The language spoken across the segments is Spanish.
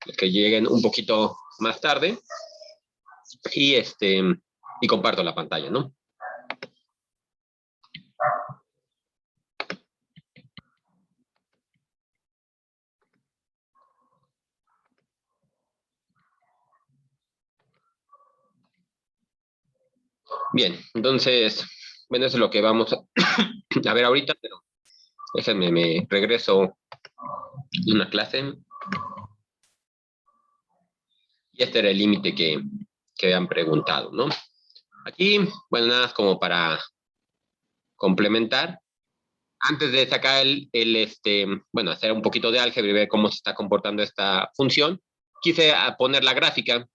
los que lleguen un poquito más tarde. Y comparto la pantalla, ¿no? Bien, entonces, bueno, eso es lo que vamos a ver ahorita, pero déjenme, me regreso de una clase. Y este era el límite que habían preguntado, ¿no? Aquí, bueno, nada más como para complementar. Antes de sacar bueno, hacer un poquito de álgebra y ver cómo se está comportando esta función, quise poner la gráfica.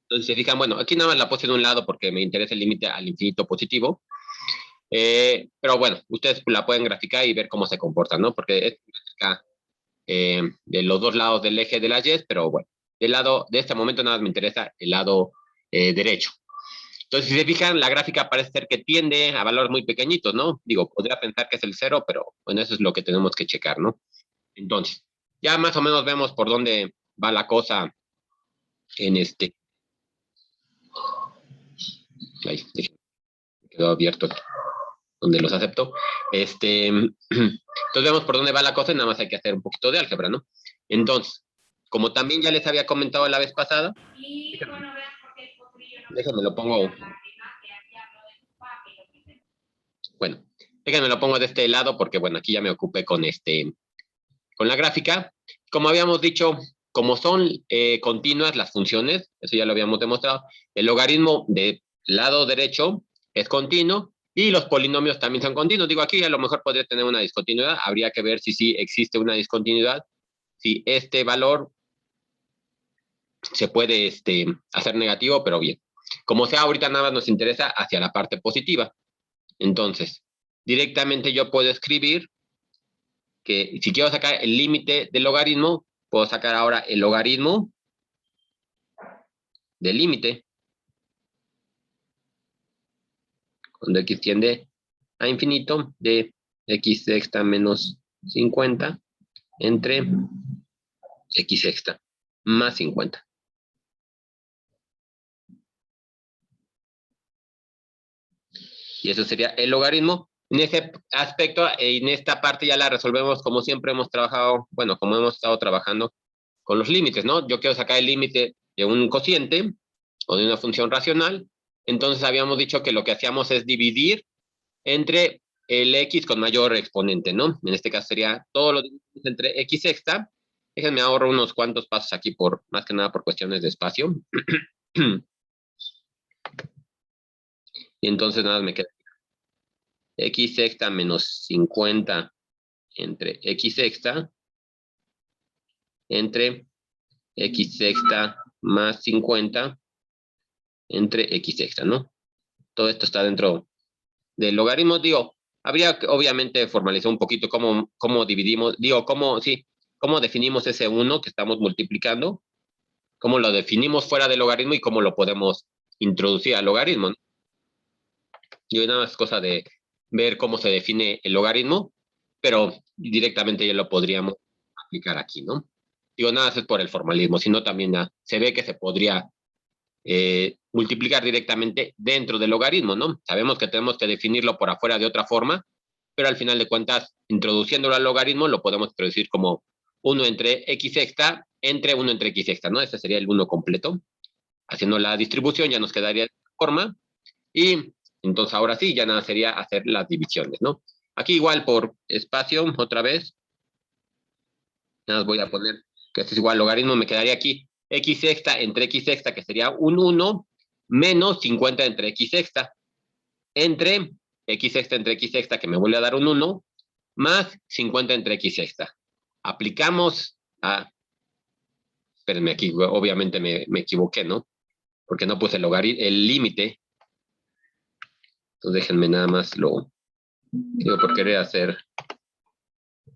Entonces, se fijan, bueno, aquí nada más la puse de un lado porque me interesa el límite al infinito positivo. Pero bueno, ustedes la pueden graficar y ver cómo se comporta, ¿no? Porque es gráfica de los dos lados del eje de las Y, pero bueno, del lado de este momento nada más me interesa el lado derecho. Entonces, si se fijan, la gráfica parece ser que tiende a valores muy pequeñitos, ¿no? Digo, podría pensar que es el 0, pero bueno, eso es lo que tenemos que checar, ¿no? Entonces, ya más o menos vemos por dónde va la cosa en ahí, quedó abierto donde los acepto. Entonces vemos por dónde va la cosa y nada más hay que hacer un poquito de álgebra, ¿no? Entonces, como también ya les había comentado la vez pasada, déjenme lo pongo. Bueno, déjenme lo pongo de este lado porque, bueno, aquí ya me ocupé con con la gráfica. Como habíamos dicho, como son continuas las funciones, eso ya lo habíamos demostrado, el logaritmo del lado derecho es continuo y los polinomios también son continuos. Digo, aquí a lo mejor podría tener una discontinuidad, habría que ver si sí existe una discontinuidad, si este valor se puede hacer negativo, pero bien. Como sea, ahorita nada más nos interesa hacia la parte positiva. Entonces, directamente yo puedo escribir que si quiero sacar el límite del logaritmo, puedo sacar ahora el logaritmo del límite, cuando x tiende a infinito, de x sexta menos 50 entre x sexta más 50. Y eso sería el logaritmo. En ese aspecto, en esta parte ya la resolvemos como siempre hemos trabajado, bueno, como hemos estado trabajando con los límites, ¿no? Yo quiero sacar el límite de un cociente o de una función racional. Entonces habíamos dicho que lo que hacíamos es dividir entre el x con mayor exponente, ¿no? En este caso sería todo lo entre x sexta. Déjenme ahorro unos cuantos pasos aquí por, más que nada por cuestiones de espacio. Y entonces nada, me queda x sexta menos 50 entre x sexta entre x sexta más 50 entre x sexta, ¿no? Todo esto está dentro del logaritmo. Digo, habría que obviamente formalizar un poquito cómo dividimos, digo, cómo definimos ese 1 que estamos multiplicando, cómo lo definimos fuera del logaritmo y cómo lo podemos introducir al logaritmo, ¿no? Y nada más es cosa de ver cómo se define el logaritmo, pero directamente ya lo podríamos aplicar aquí, ¿no? Digo, nada más es por el formalismo, sino también se ve que se podría multiplicar directamente dentro del logaritmo, ¿no? Sabemos que tenemos que definirlo por afuera de otra forma, pero al final de cuentas, introduciéndolo al logaritmo, lo podemos introducir como 1 entre x sexta entre 1 entre x sexta, ¿no? Ese sería el 1 completo. Haciendo la distribución ya nos quedaría de esta forma. Y entonces ahora sí, ya nada sería hacer las divisiones, ¿no? Aquí igual por espacio, otra vez, nada más voy a poner que esto es igual al logaritmo, me quedaría aquí x sexta entre x sexta, que sería un 1, menos 50 entre x sexta, entre x sexta entre x sexta, que me vuelve a dar un 1, más 50 entre x sexta. Aplicamos a... Espérenme aquí, obviamente me equivoqué, ¿no? Porque no puse el límite. Entonces déjenme nada más lo... Digo, por querer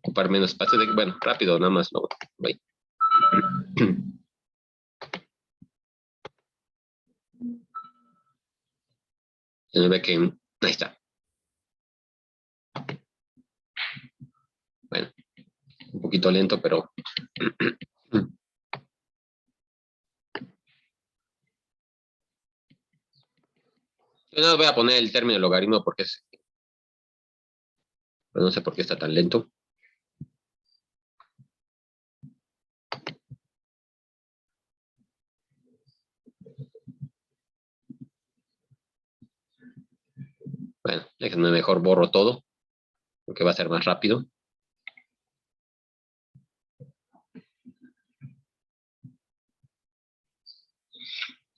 ocupar menos espacio. Bueno, rápido, nada más lo voy. Se ve que... Ahí está. Bueno, un poquito lento, pero... Yo nada más voy a poner el término logaritmo porque es... no sé por qué está tan lento. Bueno, déjenme mejor borro todo, porque va a ser más rápido.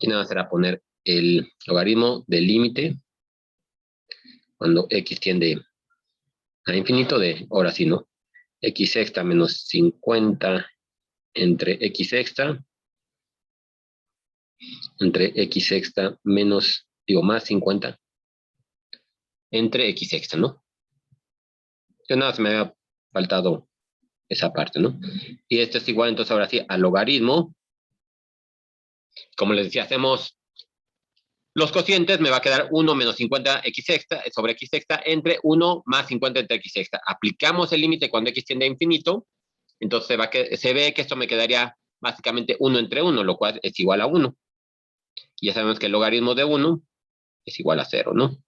Y nada más será poner el logaritmo del límite cuando x tiende a infinito de, ahora sí, ¿no? X sexta menos 50 entre x sexta entre x sexta menos, digo, más 50 entre x sexta, ¿no? Yo nada más me había faltado esa parte, ¿no? Y esto es igual, entonces, ahora sí, al logaritmo. Como les decía, hacemos los cocientes, me va a quedar 1 menos 50 x sexta sobre x sexta entre 1 más 50 entre x sexta. Aplicamos el límite cuando x tiende a infinito, entonces se ve que esto me quedaría básicamente 1 entre 1, lo cual es igual a 1. Y ya sabemos que el logaritmo de 1 es igual a 0, ¿no?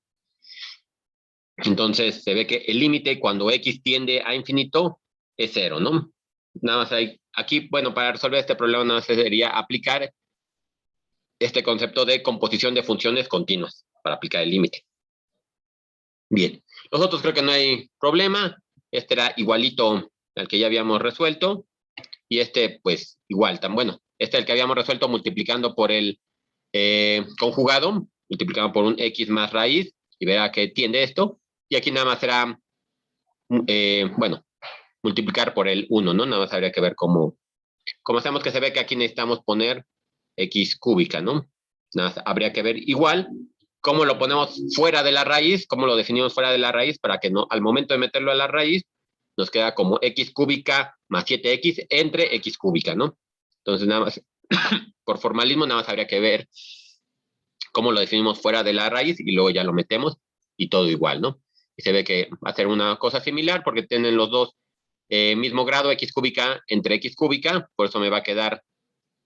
Entonces se ve que el límite cuando x tiende a infinito es 0, ¿no? Nada más aquí, bueno, para resolver este problema nada más sería aplicar este concepto de composición de funciones continuas para aplicar el límite. Bien, los otros creo que no hay problema. Este era igualito al que ya habíamos resuelto. Y este, pues, igual, tan bueno. Este es el que habíamos resuelto multiplicando por el conjugado, multiplicando por un x más raíz, y verá que tiende esto. Y aquí nada más será, bueno, multiplicar por el 1, ¿no? Nada más habría que ver cómo sabemos que se ve que aquí necesitamos poner x cúbica, ¿no? Nada más habría que ver igual cómo lo ponemos fuera de la raíz, cómo lo definimos fuera de la raíz para que no, al momento de meterlo a la raíz, nos queda como x cúbica más 7x entre x cúbica, ¿no? Entonces, nada más, por formalismo, nada más habría que ver cómo lo definimos fuera de la raíz y luego ya lo metemos y todo igual, ¿no? Y se ve que va a ser una cosa similar porque tienen los dos mismo grado x cúbica entre x cúbica, por eso me va a quedar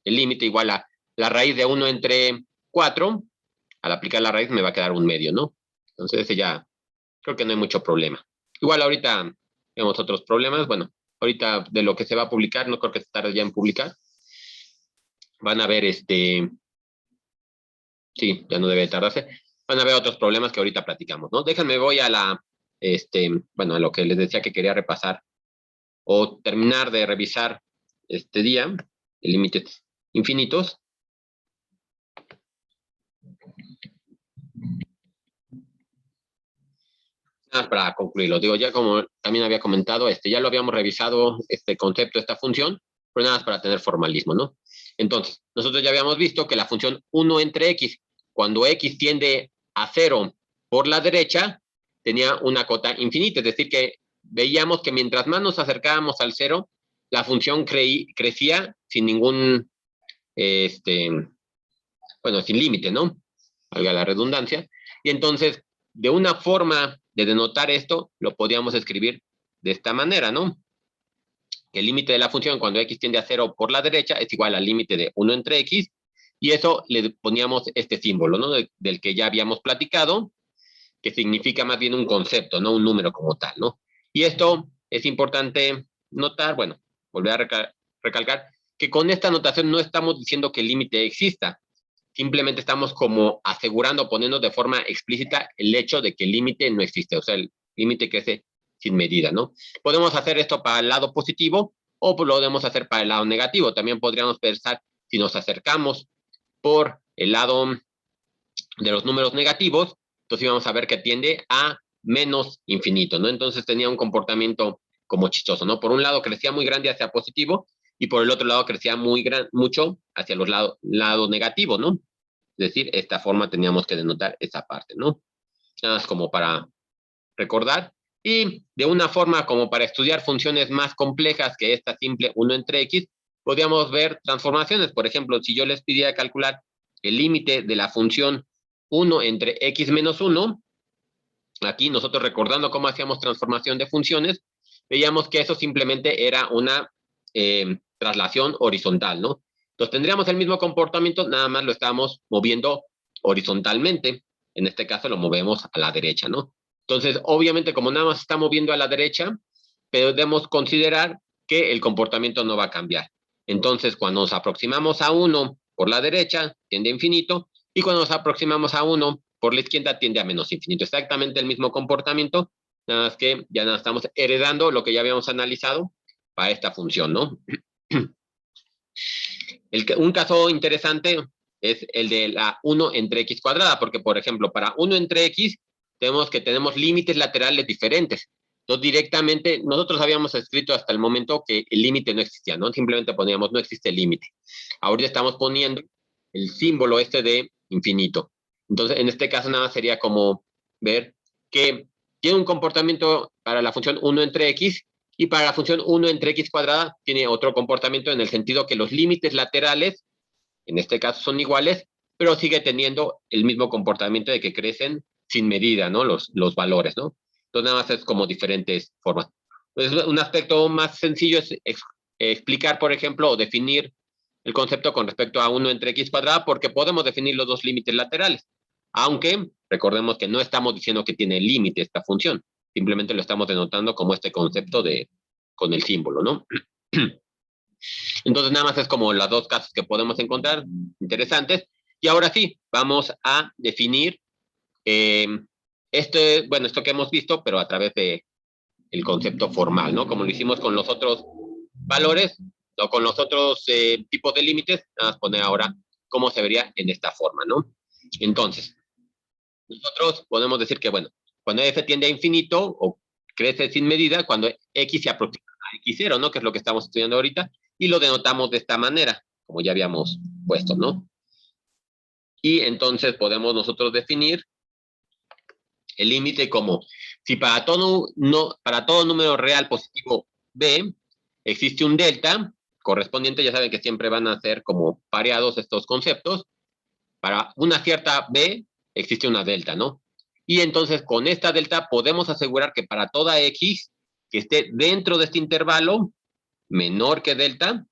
el límite igual a la raíz de 1 entre 4, al aplicar la raíz me va a quedar un medio, ¿no? Entonces ese ya creo que no hay mucho problema. Igual ahorita vemos otros problemas, bueno, ahorita de lo que se va a publicar, no creo que se tarde ya en publicar. Van a ver sí, ya no debe tardarse. Van a ver otros problemas que ahorita platicamos, ¿no? Déjenme, voy a bueno, a lo que les decía que quería repasar o terminar de revisar este día, de límites infinitos. Nada más para concluirlo, digo, ya como también había comentado, ya lo habíamos revisado, este concepto, esta función, pero nada más para tener formalismo, ¿no? Entonces, nosotros ya habíamos visto que la función 1 entre x, cuando x tiende a 0 por la derecha, tenía una cota infinita, es decir, que veíamos que mientras más nos acercábamos al 0, la función crecía sin ningún, bueno, sin límite, ¿no? Valga la redundancia. Y entonces, de una forma de denotar esto, lo podríamos escribir de esta manera, ¿no? Que el límite de la función cuando x tiende a 0 por la derecha es igual al límite de 1 entre x, y eso le poníamos este símbolo, ¿no? Del que ya habíamos platicado, que significa más bien un concepto, no un número como tal, ¿no? Y esto es importante notar, bueno, volver a recalcar, que con esta notación no estamos diciendo que el límite exista, simplemente estamos como asegurando, poniendo de forma explícita el hecho de que el límite no existe, o sea, el límite crece sin medida, ¿no? Podemos hacer esto para el lado positivo o lo podemos hacer para el lado negativo. También podríamos pensar, si nos acercamos por el lado de los números negativos, entonces íbamos a ver que tiende a menos infinito, ¿no? Entonces tenía un comportamiento como chistoso, ¿no? Por un lado crecía muy grande hacia positivo y por el otro lado crecía mucho hacia los lados negativos, ¿no? Es decir, esta forma teníamos que denotar esa parte, ¿no? Nada más como para recordar. Y de una forma como para estudiar funciones más complejas que esta simple 1 entre x, podríamos ver transformaciones. Por ejemplo, si yo les pidiera calcular el límite de la función 1 entre x menos 1, aquí nosotros recordando cómo hacíamos transformación de funciones, veíamos que eso simplemente era una traslación horizontal, ¿no? Entonces tendríamos el mismo comportamiento, nada más lo estábamos moviendo horizontalmente. en este caso lo movemos a la derecha, ¿no? Entonces, obviamente, como nada más se está moviendo a la derecha, pero debemos considerar que el comportamiento no va a cambiar. Entonces, cuando nos aproximamos a 1 por la derecha, tiende a infinito, y cuando nos aproximamos a 1 por la izquierda, tiende a menos infinito. Exactamente el mismo comportamiento, nada más que ya nada estamos heredando lo que ya habíamos analizado para esta función, ¿no? Un caso interesante es el de la 1 entre x cuadrada, porque, por ejemplo, para 1 entre x, tenemos límites laterales diferentes. Entonces, directamente, nosotros habíamos escrito hasta el momento que el límite no existía, ¿no? Simplemente poníamos, no existe límite. Ahorita estamos poniendo el símbolo este de infinito. Entonces, en este caso, nada más sería como ver que tiene un comportamiento para la función 1 entre x, y para la función 1 entre x cuadrada tiene otro comportamiento en el sentido que los límites laterales, en este caso, son iguales, pero sigue teniendo el mismo comportamiento de que crecen sin medida, ¿no? Los valores, ¿no? Entonces, nada más es como diferentes formas. Entonces, un aspecto más sencillo es explicar, por ejemplo, o definir el concepto con respecto a 1 entre x cuadrada, porque podemos definir los dos límites laterales, aunque recordemos que no estamos diciendo que tiene límite esta función, simplemente lo estamos denotando como este concepto con el símbolo, ¿no? Entonces, nada más es como los dos casos que podemos encontrar interesantes. Y ahora sí, vamos a definir esto que hemos visto, pero a través de el concepto formal, ¿no? Como lo hicimos con los otros valores o con los otros tipos de límites, vamos a poner ahora cómo se vería en esta forma, ¿no? Entonces, nosotros podemos decir que, bueno, cuando f tiende a infinito o crece sin medida, cuando x se aproxima a x0, ¿no? Que es lo que estamos estudiando ahorita, y lo denotamos de esta manera, como ya habíamos puesto, ¿no? Y entonces podemos nosotros definir el límite como si para todo número real positivo b existe un delta correspondiente, ya saben que siempre van a ser como pareados estos conceptos, para una cierta b existe una delta, ¿no? Y entonces con esta delta podemos asegurar que para toda x que esté dentro de este intervalo menor que delta,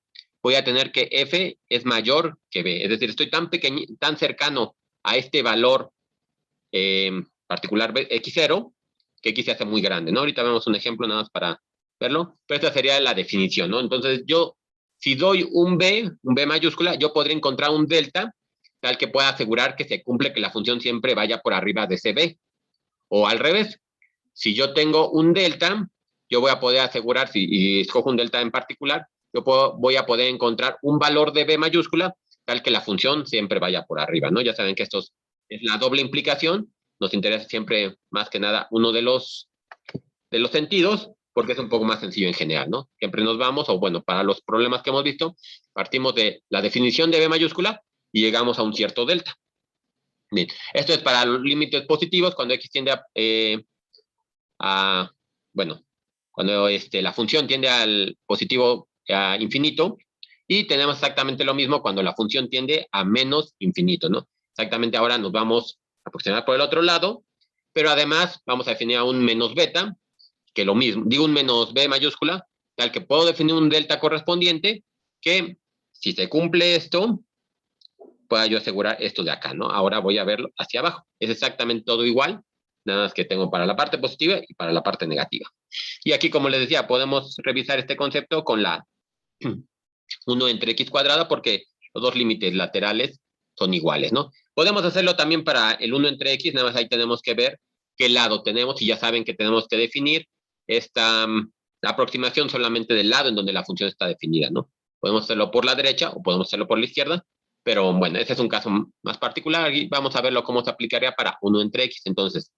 voy a tener que f es mayor que b. Es decir, estoy tan cercano a este valor particular x0, que x se hace muy grande, ¿no? Ahorita vemos un ejemplo nada más para verlo, pero esta sería la definición, ¿no? Entonces yo, si doy un b mayúscula, yo podría encontrar un delta tal que pueda asegurar que se cumple que la función siempre vaya por arriba de ese b. O al revés, si yo tengo un delta, yo voy a poder asegurar, si escojo un delta en particular, voy a poder encontrar un valor de b mayúscula tal que la función siempre vaya por arriba, ¿no? Ya saben que esto es la doble implicación. Nos interesa siempre, más que nada, uno de los sentidos, porque es un poco más sencillo en general, ¿no? Siempre nos vamos, o bueno, para los problemas que hemos visto, partimos de la definición de b mayúscula y llegamos a un cierto delta. Bien, esto es para los límites positivos, cuando x tiende bueno, cuando la función tiende al positivo a infinito, y tenemos exactamente lo mismo cuando la función tiende a menos infinito, ¿no? Exactamente ahora nos vamos a aproximar por el otro lado, pero además vamos a definir a un menos beta, que lo mismo, digo un menos b mayúscula, tal que puedo definir un delta correspondiente, que si se cumple esto, pueda yo asegurar esto de acá, ¿no? Ahora voy a verlo hacia abajo. Es exactamente todo igual, nada más que tengo para la parte positiva y para la parte negativa. Y aquí, como les decía, podemos revisar este concepto con la 1 entre x cuadrado, porque los dos límites laterales son iguales, ¿no? Podemos hacerlo también para el 1 entre x, nada más ahí tenemos que ver qué lado tenemos, y ya saben que tenemos que definir esta aproximación solamente del lado en donde la función está definida, ¿no? Podemos hacerlo por la derecha o podemos hacerlo por la izquierda, pero bueno, ese es un caso más particular y vamos a verlo cómo se aplicaría para 1 entre x. Entonces,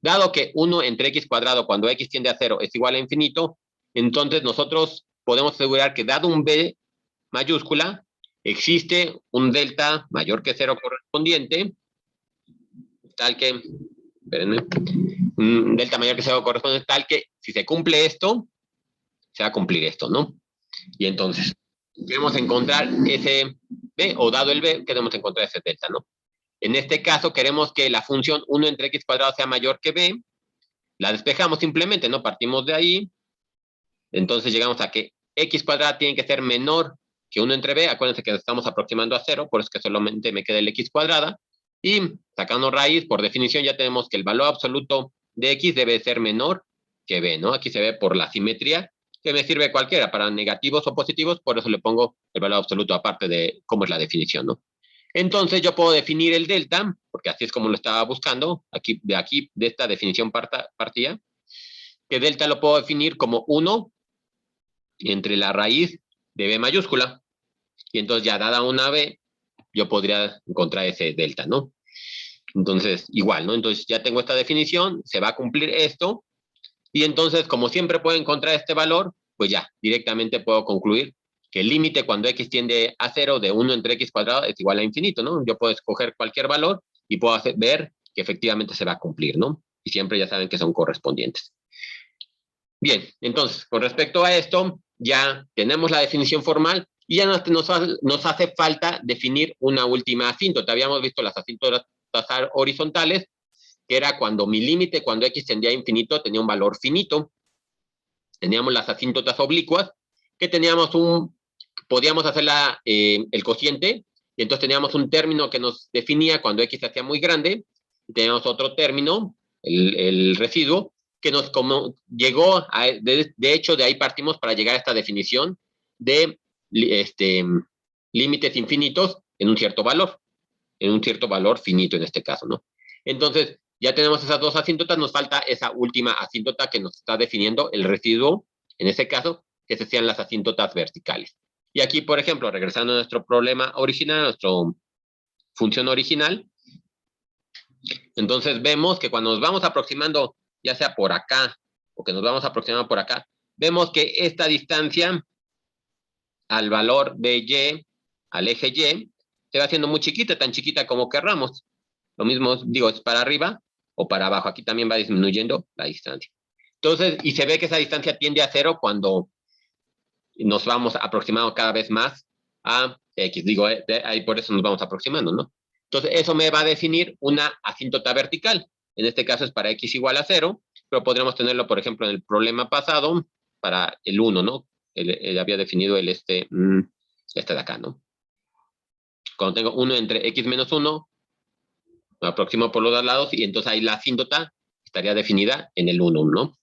dado que 1 entre x cuadrado cuando x tiende a 0 es igual a infinito, entonces nosotros podemos asegurar que dado un b mayúscula, existe un delta mayor que 0 correspondiente, tal que, espérenme, un delta mayor que 0 correspondiente, tal que si se cumple esto, se va a cumplir esto, ¿no? Y entonces, queremos encontrar ese b, o dado el b, queremos encontrar ese delta, ¿no? En este caso, queremos que la función 1 entre x cuadrado sea mayor que b, la despejamos simplemente, ¿no? Partimos de ahí, entonces llegamos a que x cuadrado tiene que ser menor que 1 entre b, acuérdense que nos estamos aproximando a 0, por eso que solamente me queda el x cuadrada, Y sacando raíz, por definición ya tenemos que el valor absoluto de x debe ser menor que b, ¿no? Aquí se ve por la simetría, que me sirve cualquiera, para negativos o positivos, por eso le pongo el valor absoluto aparte de cómo es la definición, ¿no? Entonces yo puedo definir el delta, porque así es como lo estaba buscando, aquí, de esta definición partía, que delta lo puedo definir como 1 entre la raíz de b mayúscula. Y entonces ya dada una b, yo podría encontrar ese delta, ¿no? Entonces, igual, ¿no? Entonces ya tengo esta definición, se va a cumplir esto, y entonces, como siempre puedo encontrar este valor, pues ya, directamente puedo concluir que el límite cuando x tiende a 0 de 1 entre x cuadrado es igual a infinito, ¿no? Yo puedo escoger cualquier valor y puedo ver que efectivamente se va a cumplir, ¿no? Y siempre ya saben que son correspondientes. Bien, entonces, con respecto a esto, ya tenemos la definición formal y ya nos hace falta definir una última asíntota. Habíamos visto las asíntotas horizontales, que era cuando mi límite, cuando x tendía a infinito, tenía un valor finito. Teníamos las asíntotas oblicuas, que podíamos hacer el cociente, y entonces teníamos un término que nos definía cuando x se hacía muy grande, y teníamos otro término, el residuo, que nos llegó, de hecho, de ahí partimos para llegar a esta definición de límites infinitos en un cierto valor finito en este caso, ¿no? Entonces, ya tenemos esas dos asíntotas, nos falta esa última asíntota que nos está definiendo el residuo, en ese caso, que se sean las asíntotas verticales. Y aquí, por ejemplo, regresando a nuestro problema original, a nuestra función original, entonces vemos que cuando nos vamos aproximando, ya sea por acá, o que nos vamos aproximando por acá, vemos que esta distancia al valor de y, al eje y, se va haciendo muy chiquita, tan chiquita como querramos. Lo mismo, digo, es para arriba o para abajo. Aquí también va disminuyendo la distancia. Entonces, y se ve que esa distancia tiende a 0 cuando nos vamos aproximando cada vez más a x. Digo, ahí por eso nos vamos aproximando, ¿no? Entonces, eso me va a definir una asíntota vertical. En este caso es para x igual a 0, pero podríamos tenerlo, por ejemplo, en el problema pasado para el 1, ¿no? Él había definido este de acá, ¿no? Cuando tengo 1 entre x menos 1, me aproximo por los dos lados y entonces ahí la asíntota estaría definida en el 1, ¿no?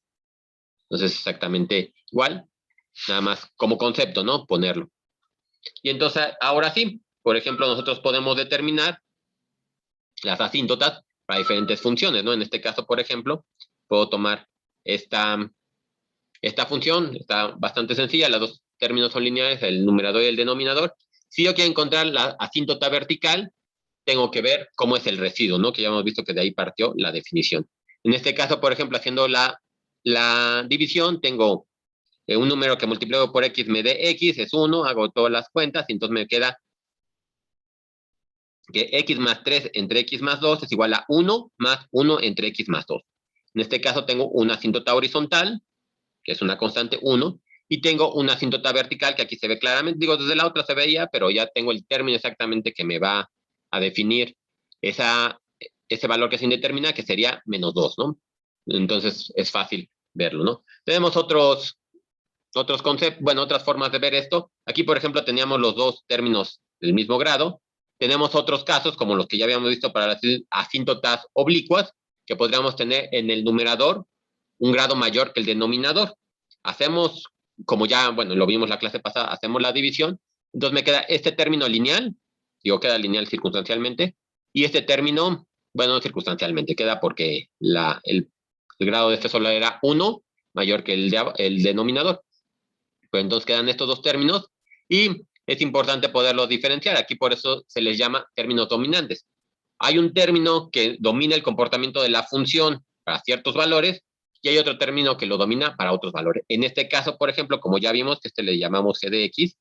Entonces es exactamente igual, nada más como concepto, ¿no? Ponerlo. Y entonces ahora sí, por ejemplo, nosotros podemos determinar las asíntotas para diferentes funciones, ¿no? En este caso, por ejemplo, puedo tomar esta función, está bastante sencilla, los dos términos son lineales, el numerador y el denominador. Si yo quiero encontrar la asíntota vertical, tengo que ver cómo es el residuo, ¿no? Que ya hemos visto que de ahí partió la definición. En este caso, por ejemplo, haciendo la división, tengo un número que multiplico por x me dé x, es 1, hago todas las cuentas, y entonces me queda que x más 3 entre x más 2 es igual a 1 más 1 entre x más 2. En este caso tengo una asíntota horizontal, que es una constante 1, y tengo una asíntota vertical, que aquí se ve claramente, digo, desde la otra se veía, pero ya tengo el término exactamente que me va a definir ese valor que se indetermina, que sería menos 2, ¿no? Entonces es fácil verlo, ¿no? Tenemos otros conceptos, bueno, otras formas de ver esto. Aquí, por ejemplo, teníamos los dos términos del mismo grado. Tenemos otros casos, como los que ya habíamos visto para las asíntotas oblicuas, que podríamos tener en el numerador un grado mayor que el denominador. Hacemos, como ya, bueno, lo vimos la clase pasada, hacemos la división. Entonces me queda este término lineal, digo, queda lineal circunstancialmente, y este término, bueno, circunstancialmente, queda porque el grado de este solo era 1, mayor que el denominador. Pues entonces quedan estos dos términos y es importante poderlos diferenciar. Aquí por eso se les llama términos dominantes. Hay un término que domina el comportamiento de la función para ciertos valores y hay otro término que lo domina para otros valores. En este caso, por ejemplo, como ya vimos, que le llamamos g de x,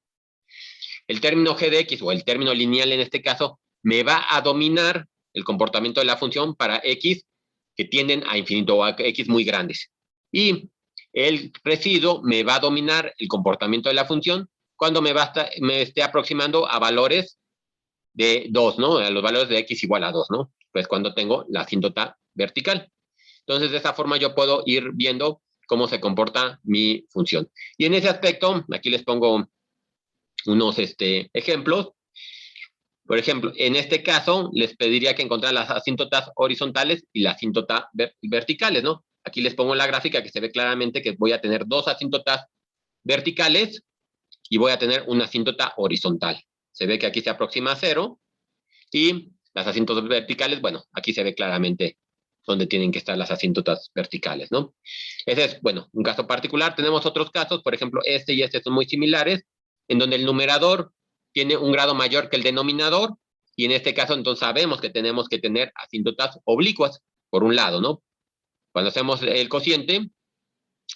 el término g de x o el término lineal en este caso me va a dominar el comportamiento de la función para x que tienden a infinito o a x muy grandes. Y el residuo me va a dominar el comportamiento de la función cuando me esté aproximando a valores de 2, ¿no? A los valores de x igual a 2, ¿no? Pues cuando tengo la asíntota vertical. Entonces, de esa forma yo puedo ir viendo cómo se comporta mi función. Y en ese aspecto, aquí les pongo unos ejemplos. Por ejemplo, en este caso, les pediría que encontraran las asíntotas horizontales y las asíntotas verticales, ¿no? Aquí les pongo la gráfica que se ve claramente que voy a tener dos asíntotas verticales y voy a tener una asíntota horizontal. Se ve que aquí se aproxima a 0 y las asíntotas verticales, bueno, aquí se ve claramente dónde tienen que estar las asíntotas verticales, ¿no? Ese es, bueno, un caso particular. Tenemos otros casos, por ejemplo, este y este son muy similares, en donde el numerador tiene un grado mayor que el denominador, y en este caso entonces sabemos que tenemos que tener asíntotas oblicuas, por un lado, ¿no? Cuando hacemos el cociente,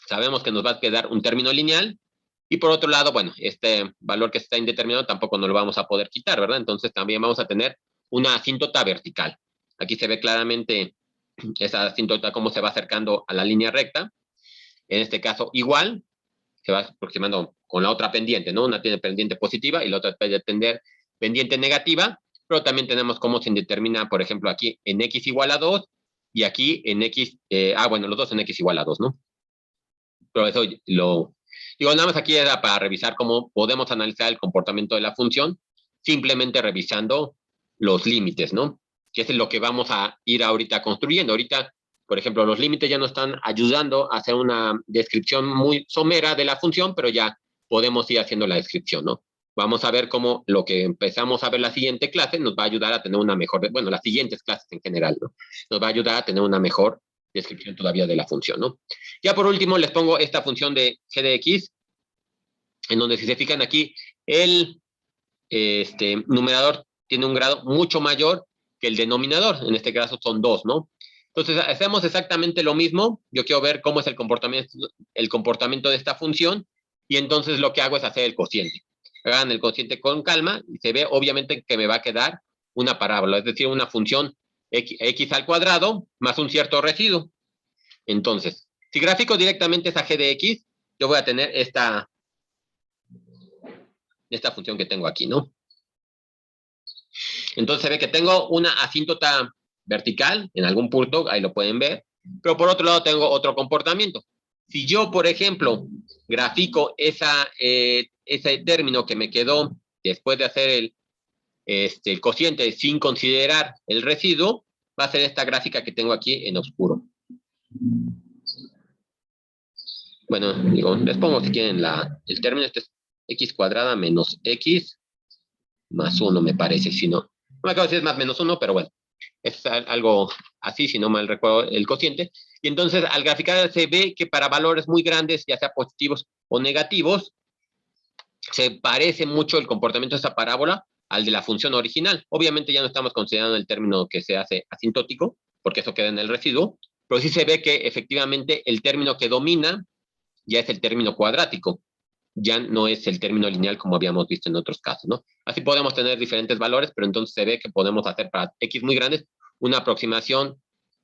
sabemos que nos va a quedar un término lineal, y por otro lado, bueno, este valor que está indeterminado tampoco nos lo vamos a poder quitar, ¿verdad? Entonces también vamos a tener una asíntota vertical. Aquí se ve claramente esa asíntota cómo se va acercando a la línea recta. En este caso, igual, se va aproximando con la otra pendiente, ¿no? Una tiene pendiente positiva y la otra puede tener pendiente negativa, pero también tenemos cómo se determina, por ejemplo, aquí en x igual a 2 y aquí en x, bueno, los dos en x igual a 2, ¿no? Pero eso lo... Digo, nada más aquí era para revisar cómo podemos analizar el comportamiento de la función, simplemente revisando los límites, ¿no? Que es lo que vamos a ir ahorita construyendo. Ahorita, por ejemplo, los límites ya nos están ayudando a hacer una descripción muy somera de la función, pero ya podemos ir haciendo la descripción, ¿no? Vamos a ver cómo lo que empezamos a ver la siguiente clase nos va a ayudar a tener una mejor, bueno, las siguientes clases en general, ¿no? Nos va a ayudar a tener una mejor descripción todavía de la función, ¿no? Ya por último les pongo esta función de g de x, en donde si se fijan aquí, el numerador tiene un grado mucho mayor que el denominador, en este caso son 2, ¿no? Entonces hacemos exactamente lo mismo, yo quiero ver cómo es el comportamiento de esta función, y entonces lo que hago es hacer el cociente. Hagan el cociente con calma, y se ve obviamente que me va a quedar una parábola, es decir, una función x al cuadrado más un cierto residuo. Entonces, si gráfico directamente esa g de x, yo voy a tener esta función que tengo aquí, ¿no? Entonces se ve que tengo una asíntota vertical en algún punto, ahí lo pueden ver, pero por otro lado tengo otro comportamiento. Si yo, por ejemplo, grafico ese término que me quedó después de hacer el cociente sin considerar el residuo, va a ser esta gráfica que tengo aquí en oscuro. Bueno, digo, les pongo si quieren el término, este es x cuadrada menos x más 1, me parece, si no. No me acuerdo si es más menos 1, pero bueno, es algo así, si no mal recuerdo el cociente. Y entonces, al graficar se ve que para valores muy grandes, ya sea positivos o negativos, se parece mucho el comportamiento de esta parábola al de la función original. Obviamente ya no estamos considerando el término que se hace asintótico, porque eso queda en el residuo, pero sí se ve que efectivamente el término que domina ya es el término cuadrático, ya no es el término lineal como habíamos visto en otros casos, ¿no? Así podemos tener diferentes valores, pero entonces se ve que podemos hacer para x muy grandes una aproximación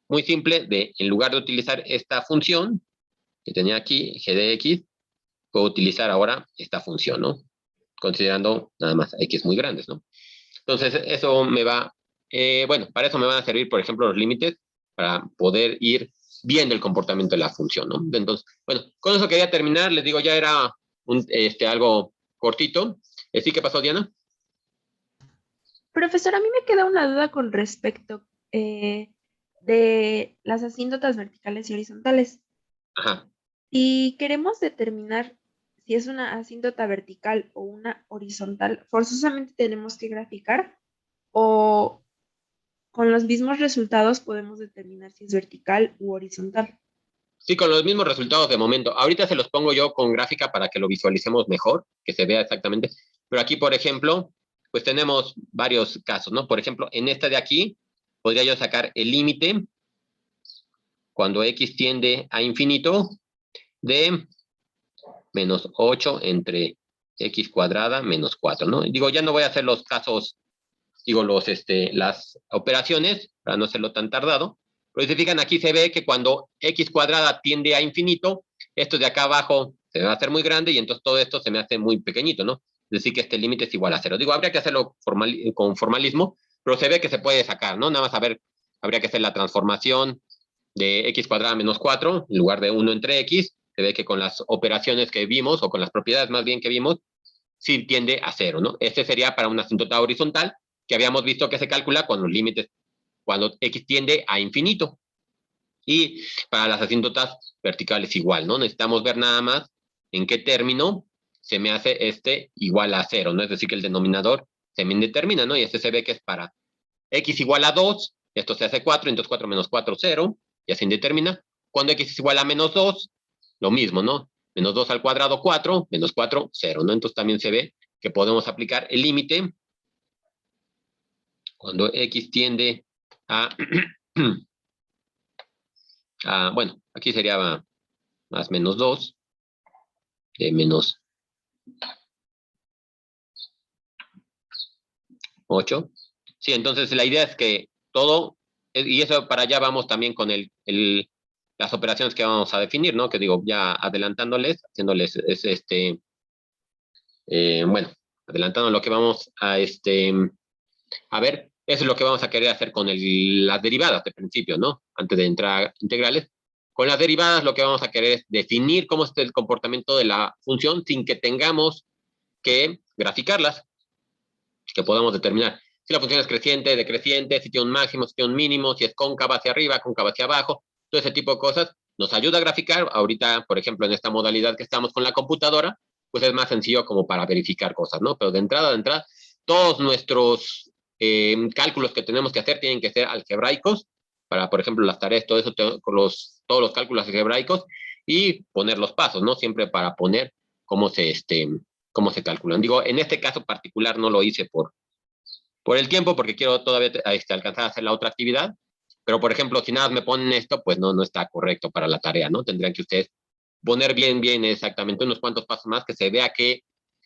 muy simple de, en lugar de utilizar esta función que tenía aquí, g de x, puedo utilizar ahora esta función, ¿no? Considerando nada más x muy grandes, ¿no? Entonces, eso me va, bueno, para eso me van a servir, por ejemplo, los límites, para poder ir viendo el comportamiento de la función, ¿no? Entonces, bueno, con eso quería terminar, les digo, ya era algo cortito. ¿Sí qué pasó, Diana? Profesor, a mí me queda una duda con respecto de las asíntotas verticales y horizontales. Ajá. Si queremos determinar si es una asíntota vertical o una horizontal, forzosamente tenemos que graficar o con los mismos resultados podemos determinar si es vertical u horizontal. Sí, con los mismos resultados de momento. Ahorita se los pongo yo con gráfica para que lo visualicemos mejor, que se vea exactamente. Pero aquí, por ejemplo, pues tenemos varios casos, ¿no? Por ejemplo, en esta de aquí, podría yo sacar el límite cuando x tiende a infinito de menos 8 entre x cuadrada menos 4, ¿no? Digo, ya no voy a hacer los casos, digo, las operaciones, para no hacerlo tan tardado, pero si se fijan, aquí se ve que cuando x cuadrada tiende a infinito, esto de acá abajo se me va a hacer muy grande y entonces todo esto se me hace muy pequeñito, ¿no? Es decir, que este límite es igual a 0. Digo, habría que hacerlo con formalismo, pero se ve que se puede sacar, ¿no? Nada más habría que hacer la transformación de x cuadrada menos 4 en lugar de 1 entre x. Se ve que con las operaciones que vimos, o con las propiedades más bien que vimos, sí tiende a 0, ¿no? Este sería para una asíntota horizontal, que habíamos visto que se calcula con los límites, cuando x tiende a infinito. Y para las asíntotas verticales igual, ¿no? Necesitamos ver nada más en qué término se me hace este igual a 0, ¿no? Es decir, que el denominador se me indetermina, ¿no? Y este se ve que es para x igual a 2, esto se hace 4, entonces 4 menos 4, 0, ya se indetermina. Cuando x es igual a menos 2, lo mismo, ¿no? Menos 2 al cuadrado, 4, menos 4, 0, ¿no? Entonces también se ve que podemos aplicar el límite cuando x tiende a, bueno, aquí sería más menos 2, de menos 8. Sí, entonces la idea es que todo, y eso para allá vamos también con las operaciones que vamos a definir, ¿no? Que digo, ya adelantándoles, haciéndoles bueno, adelantando lo que vamos a ver, eso es lo que vamos a querer hacer con las derivadas de principio, ¿no? Antes de entrar a integrales. Con las derivadas lo que vamos a querer es definir cómo es el comportamiento de la función sin que tengamos que graficarlas, que podamos determinar si la función es creciente, decreciente, si tiene un máximo, si tiene un mínimo, si es cóncava hacia arriba, cóncava hacia abajo, todo ese tipo de cosas nos ayuda a graficar. Ahorita, por ejemplo, en esta modalidad que estamos con la computadora, pues es más sencillo como para verificar cosas, ¿no? Pero de entrada, todos nuestros cálculos que tenemos que hacer tienen que ser algebraicos, para, por ejemplo, las tareas, todo eso, todos los cálculos algebraicos, y poner los pasos, ¿no? Siempre para poner cómo se calculan. Digo, en este caso particular no lo hice por el tiempo, porque quiero todavía alcanzar a hacer la otra actividad, pero por ejemplo, si nada me ponen esto, pues no está correcto para la tarea, ¿no? Tendrían que ustedes poner bien exactamente unos cuantos pasos más, que se vea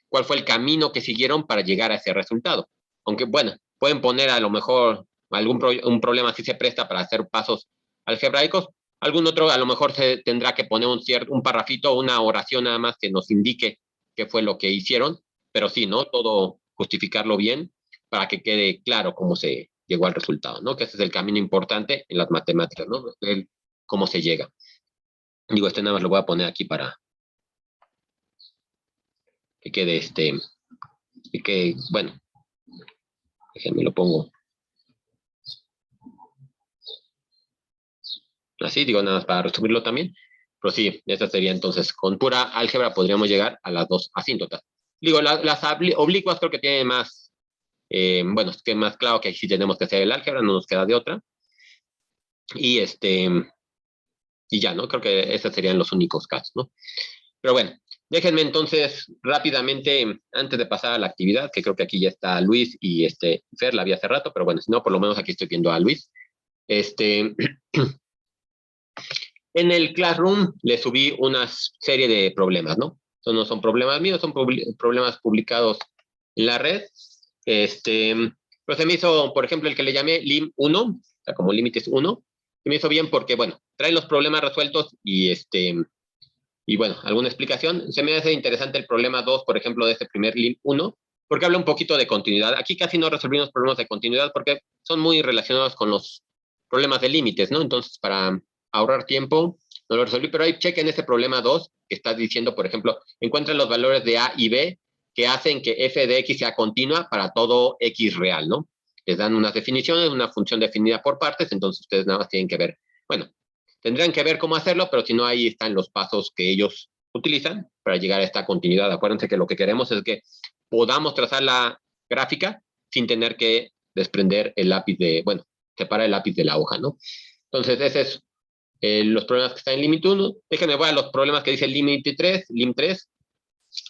cuál fue el camino que siguieron para llegar a ese resultado. Aunque, bueno, pueden poner a lo mejor un problema si se presta para hacer pasos algebraicos, algún otro a lo mejor se tendrá que poner un parrafito, una oración nada más que nos indique qué fue lo que hicieron, pero sí, ¿no? Todo justificarlo bien para que quede claro cómo se llegó al resultado, ¿no? Que ese es el camino importante en las matemáticas, ¿no? Cómo se llega. Digo, nada más lo voy a poner aquí para que quede y que, bueno, déjenme lo pongo así, digo, nada más para resumirlo también. Pero sí, esa sería entonces, con pura álgebra podríamos llegar a las dos asíntotas. Digo, las oblicuas creo que tienen más, bueno, es que más claro que sí tenemos que hacer el álgebra, no nos queda de otra. Y y ya, ¿no? Creo que esos serían los únicos casos, ¿no? Pero bueno, déjenme entonces rápidamente, antes de pasar a la actividad, que creo que aquí ya está Luis y Fer, la vi hace rato, pero bueno, si no, por lo menos aquí estoy viendo a Luis. En el Classroom le subí una serie de problemas, ¿no? Estos no son problemas míos, son problemas publicados en la red. Pero se me hizo, por ejemplo, el que le llamé LIM1, o sea, como límites 1, se me hizo bien porque, bueno, trae los problemas resueltos y bueno, alguna explicación. Se me hace interesante el problema 2, por ejemplo, de este primer LIM1, porque habla un poquito de continuidad. Aquí casi no resolvimos problemas de continuidad porque son muy relacionados con los problemas de límites, ¿no? Entonces, para ahorrar tiempo, no lo resolví, pero ahí chequen ese problema 2, que está diciendo, por ejemplo, encuentren los valores de A y B que hacen que f de x sea continua para todo x real, ¿no? Les dan unas definiciones, una función definida por partes, entonces ustedes nada más tienen que ver, bueno, tendrían que ver cómo hacerlo, pero si no, ahí están los pasos que ellos utilizan para llegar a esta continuidad. Acuérdense que lo que queremos es que podamos trazar la gráfica sin tener que desprender el lápiz bueno, separar el lápiz de la hoja, ¿no? Entonces, ese es los problemas que están en límite 1. Déjenme voy a los problemas que dice el límite 3, lim 3.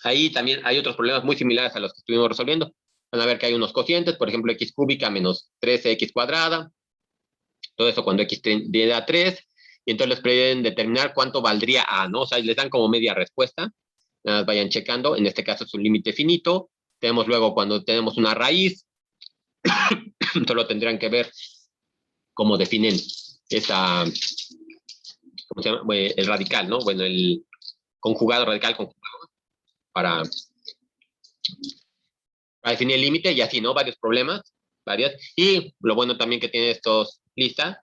Ahí también hay otros problemas muy similares a los que estuvimos resolviendo. Van a ver que hay unos cocientes, por ejemplo, x cúbica menos 13x cuadrada. Todo eso cuando x tiende a 3. Y entonces les pueden determinar cuánto valdría A, ¿no? O sea, les dan como media respuesta. Nada más vayan checando. En este caso es un límite finito. Tenemos luego cuando tenemos una raíz. Solo tendrán que ver cómo definen esa, ¿cómo se llama? Bueno, el radical, ¿no? Bueno, el conjugado, radical conjugado, para definir el límite y así, ¿no? Varios problemas, varias. Y lo bueno también que tiene estos listas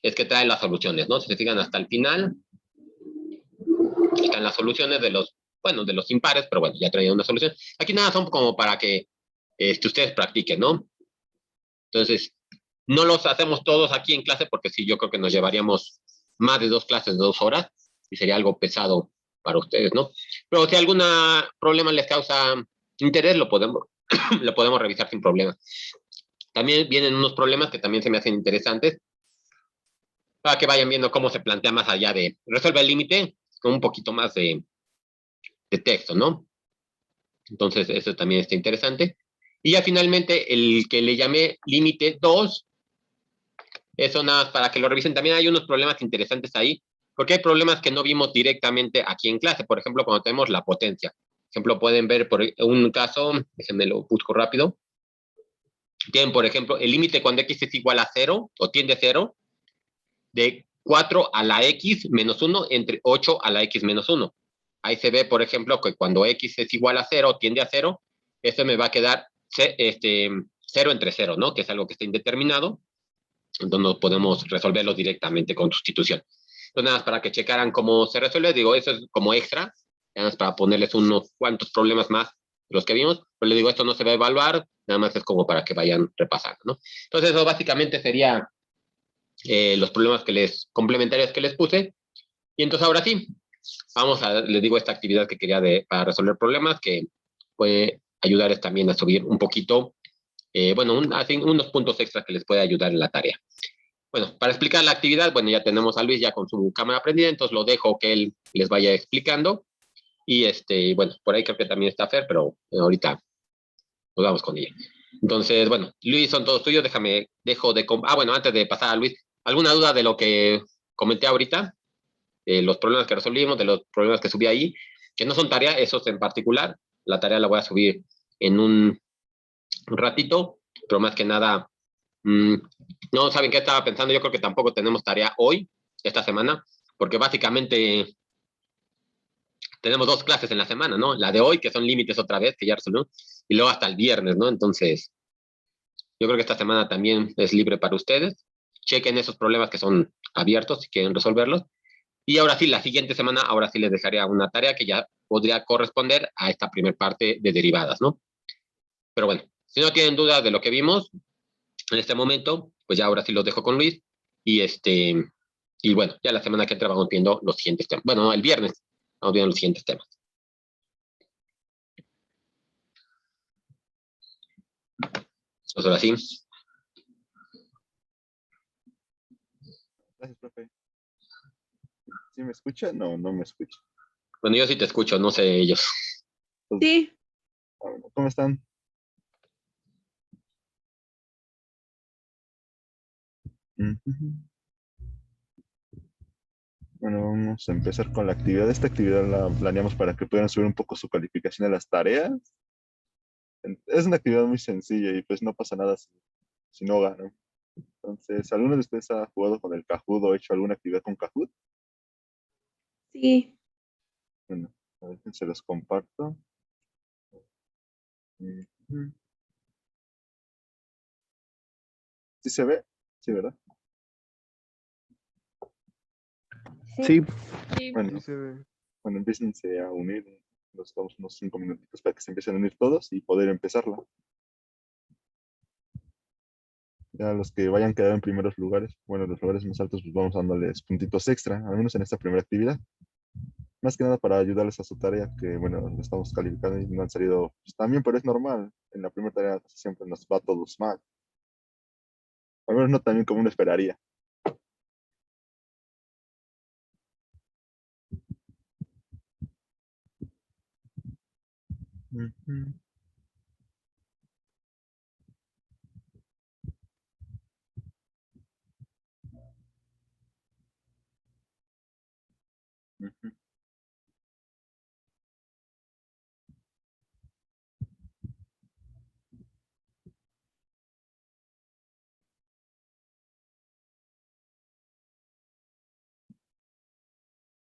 es que trae las soluciones, ¿no? Si se fijan hasta el final, están las soluciones de los, bueno, de los impares, pero bueno, ya traía una solución. Aquí nada son como para que ustedes practiquen, ¿no? Entonces, no los hacemos todos aquí en clase porque sí, yo creo que nos llevaríamos más de 2 clases de 2 horas y sería algo pesado para ustedes, ¿no? Pero si algún problema les causa interés, lo podemos, lo podemos revisar sin problema. También vienen unos problemas que también se me hacen interesantes para que vayan viendo cómo se plantea más allá de resuelve el límite con un poquito más de texto, ¿no? Entonces, eso también está interesante. Y ya finalmente, el que le llamé límite 2, eso nada más para que lo revisen. También hay unos problemas interesantes ahí, porque hay problemas que no vimos directamente aquí en clase. Por ejemplo, cuando tenemos la potencia. Por ejemplo, pueden ver por un caso, déjenme lo busco rápido. Tienen, por ejemplo, el límite cuando x es igual a 0 o tiende a 0, de 4 a la x menos 1 entre 8 a la x menos 1. Ahí se ve, por ejemplo, que cuando x es igual a 0 o tiende a 0, eso me va a quedar 0 entre 0, ¿no? Que es algo que está indeterminado. Entonces no podemos resolverlo directamente con sustitución. Entonces, nada más para que checaran cómo se resuelve, digo, eso es como extra, nada más para ponerles unos cuantos problemas más de los que vimos, pero les digo, esto no se va a evaluar, nada más es como para que vayan repasando, ¿no? Entonces, eso básicamente sería los problemas complementarios que les puse. Y entonces ahora sí, les digo esta actividad que quería para resolver problemas, que puede ayudarles también a subir un poquito, bueno, unos puntos extras que les puede ayudar en la tarea. Bueno, para explicar la actividad, bueno, ya tenemos a Luis ya con su cámara prendida, entonces lo dejo que él les vaya explicando. Y bueno, por ahí creo que también está Fer, pero ahorita nos vamos con ella. Entonces, bueno, Luis, son todos tuyos, bueno, antes de pasar a Luis, ¿alguna duda de lo que comenté ahorita? De los problemas que resolvimos, de los problemas que subí ahí, que no son tarea, esos en particular. La tarea la voy a subir en un ratito, pero más que nada, no saben qué estaba pensando. Yo creo que tampoco tenemos tarea hoy, esta semana, porque básicamente tenemos 2 clases en la semana, ¿no? La de hoy, que son límites otra vez, que ya resolvió, y luego hasta el viernes, ¿no? Entonces, yo creo que esta semana también es libre para ustedes. Chequen esos problemas que son abiertos si quieren resolverlos. Y ahora sí, la siguiente semana, ahora sí les dejaría una tarea que ya podría corresponder a esta primera parte de derivadas, ¿no? Pero bueno, si no tienen dudas de lo que vimos en este momento, pues ya ahora sí los dejo con Luis. Y y bueno, ya la semana que entra vamos viendo los siguientes temas. Bueno, el viernes vamos viendo los siguientes temas. Entonces ahora sí. Gracias, profe. ¿Sí me escucha? No, no me escucha. Bueno, yo sí te escucho, no sé ellos. Sí, Bueno, ¿cómo están? Bueno, vamos a empezar con la actividad. Esta actividad la planeamos para que puedan subir un poco su calificación a las tareas. Es una actividad muy sencilla y pues no pasa nada si no ganan. Entonces, ¿alguno de ustedes ha jugado con el Kahoot o hecho alguna actividad con Kahoot? sí, Bueno, a ver, se los comparto. Ujú. ¿Sí se ve? Sí, ¿verdad? Sí, sí. Bueno, sí se ve. bueno, empiécense a unir. Nos damos unos 5 minutitos para que se empiecen a unir todos y poder empezarla. Ya los que vayan quedando en primeros lugares, bueno, los lugares más altos, pues vamos dándoles puntitos extra, al menos en esta primera actividad. Más que nada para ayudarles a su tarea, que bueno, lo estamos calificando y no han salido pues, también, pero es normal. En la primera tarea siempre nos va a todos mal. Al menos no tan bien como uno esperaría. Ujú, ujú,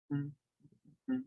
ujú, ujú.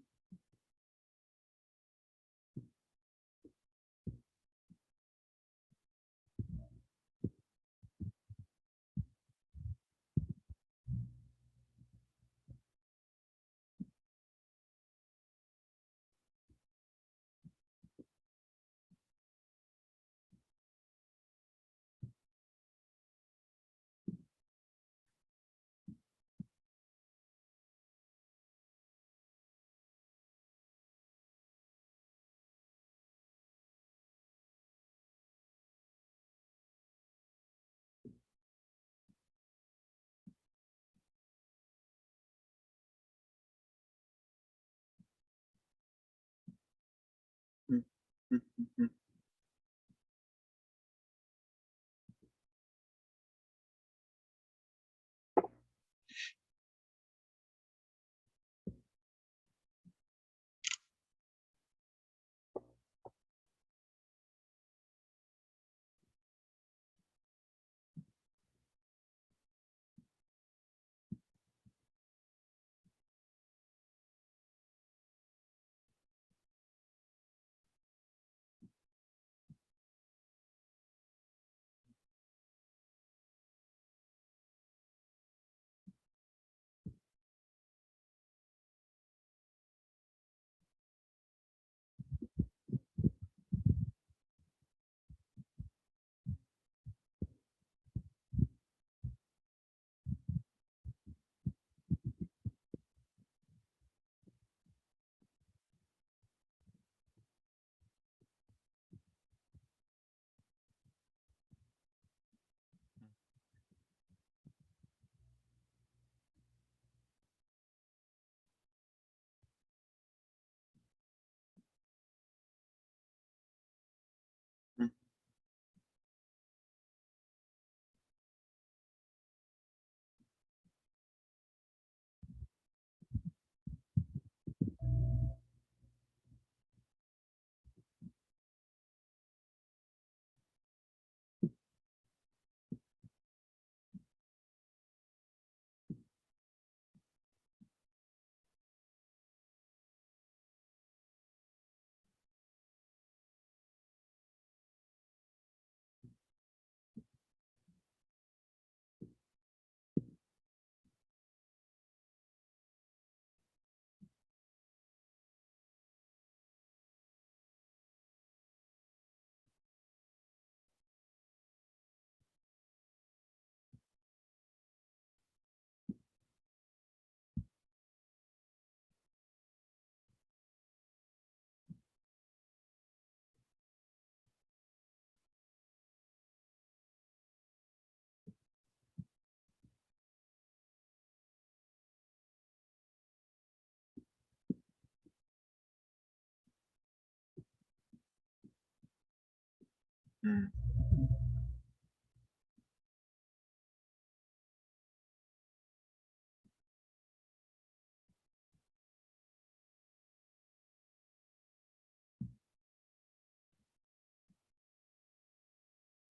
Mm,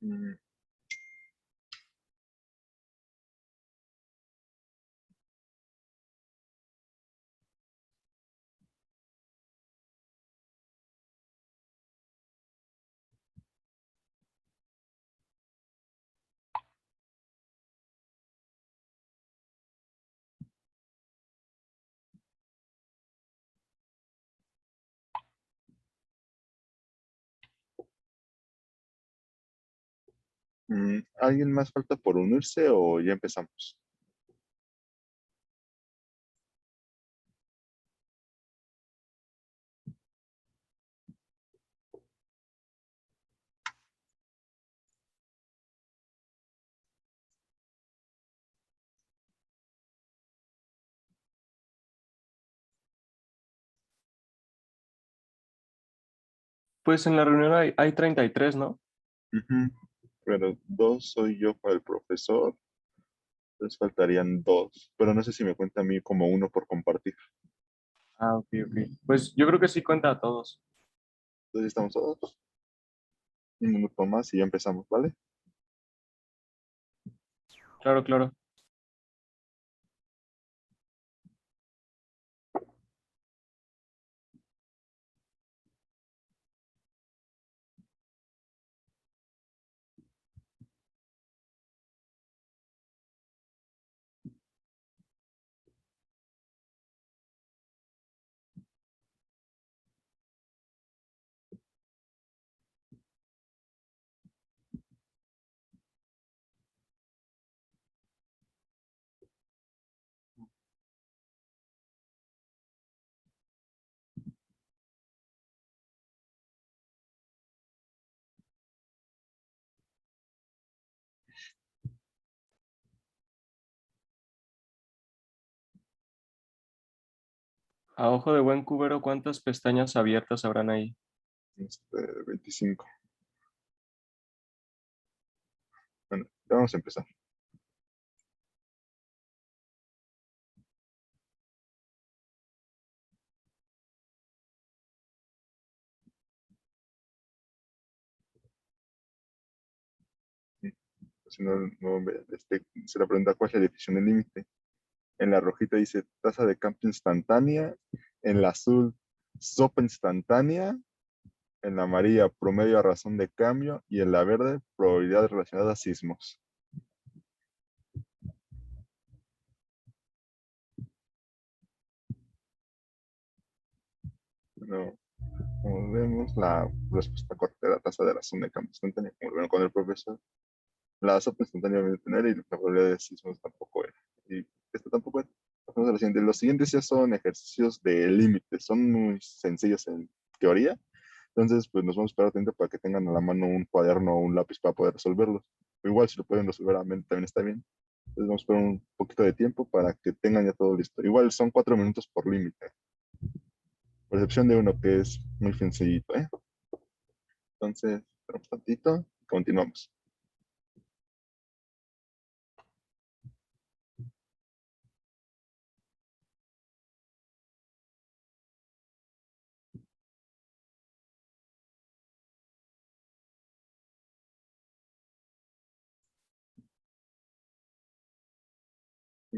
mm, ¿Alguien más falta por unirse o ya empezamos? Pues en la reunión hay 33, ¿no? Ujú. Pero dos soy yo para el profesor, entonces faltarían dos, pero no sé si me cuenta a mí como uno por compartir. Ah, ok, ok. Pues yo creo que sí cuenta a todos. Entonces estamos todos, un minuto más y ya empezamos, ¿vale? Claro, claro. A ojo de buen cubero, ¿cuántas pestañas abiertas habrán ahí? 25. Bueno, ya vamos a empezar. Si no, se la pregunta cuál es la definición del límite. En la rojita dice tasa de cambio instantánea, en la azul sopa instantánea, en la amarilla promedio a razón de cambio y en la verde probabilidad relacionada a sismos. Bueno, como vemos, la respuesta correcta era tasa de razón de cambio instantánea, como lo vieron con el profesor. La sopa instantánea debe tener y la probabilidad de sismos tampoco era. Y esto tampoco era. Pasamos a lo siguiente. Los siguientes ya son ejercicios de límite, son muy sencillos en teoría. Entonces, pues nos vamos a esperar atento para que tengan a la mano un cuaderno o un lápiz para poder resolverlos. O igual, si lo pueden resolver a mente, también está bien. Entonces, vamos a esperar un poquito de tiempo para que tengan ya todo listo. Igual son 4 minutos por límite. Por excepción de uno que es muy sencillito, ¿eh? Entonces, esperamos tantito y continuamos.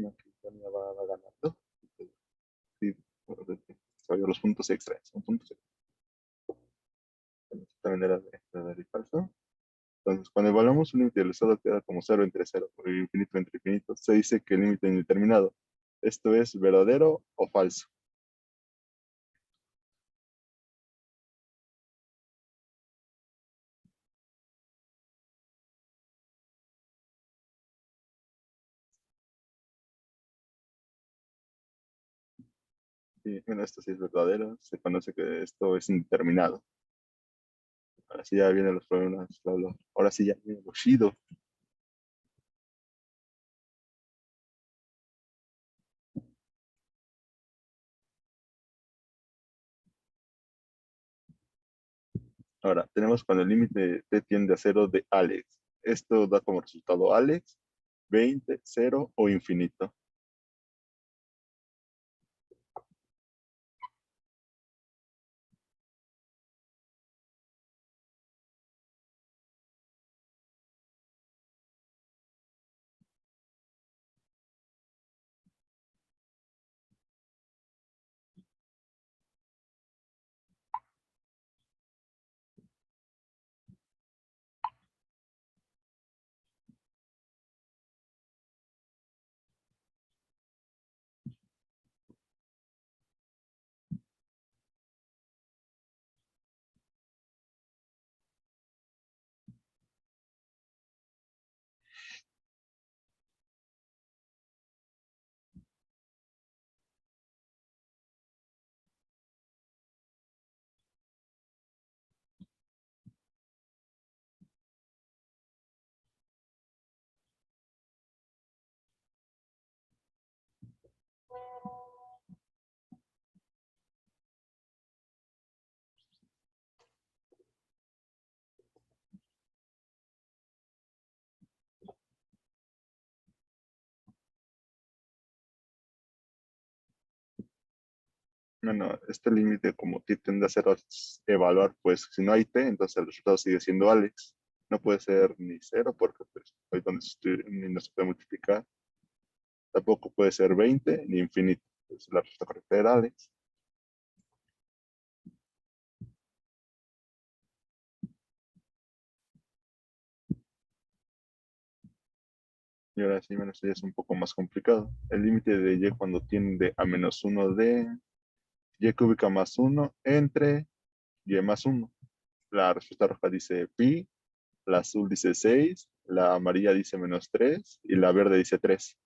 Aquí Tania va ganando. Sí, los puntos extra. Son puntos extra. Esta manera de dar y falso. Entonces, cuando evaluamos un límite utilizado queda como cero entre cero, o infinito entre infinito, se dice que el límite indeterminado. ¿Esto es verdadero o falso? Sí, bueno, esto sí es verdadero. Se conoce que esto es indeterminado. Ahora sí ya vienen los problemas. Ahora sí ya viene lo chido. Ahora, tenemos cuando el límite de t tiende a 0 de Alex. Esto da como resultado Alex, 20, 0 o infinito. Bueno, este límite como t tiende a 0 es evaluar, pues si no hay t, entonces el resultado sigue siendo Alex. No puede ser ni 0 porque pues ahí donde ni no se puede multiplicar. Tampoco puede ser 20 ni infinito. Pues la respuesta correcta era Alex. Y ahora sí, bueno, esto ya es un poco más complicado. El límite de y cuando tiende a menos 1 de y cúbica más 1 entre y más 1. La respuesta roja dice pi, la azul dice 6, la amarilla dice menos 3 y la verde dice 3.